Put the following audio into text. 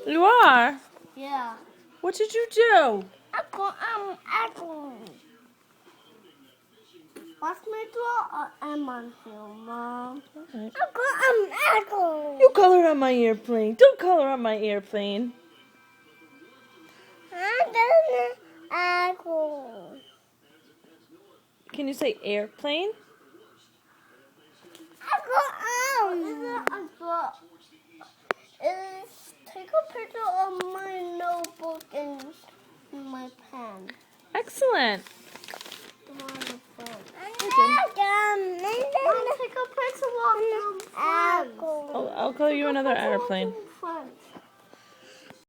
You are? Yeah. What did you do? Apple. What's my draw? I'm on here, Mom. Right. Apple. You colored on my airplane. Don't color on my airplane. Apple. Can you say airplane? Take a picture of my notebook and my pen. Excellent. Mom, take a picture of the I'll color you another airplane.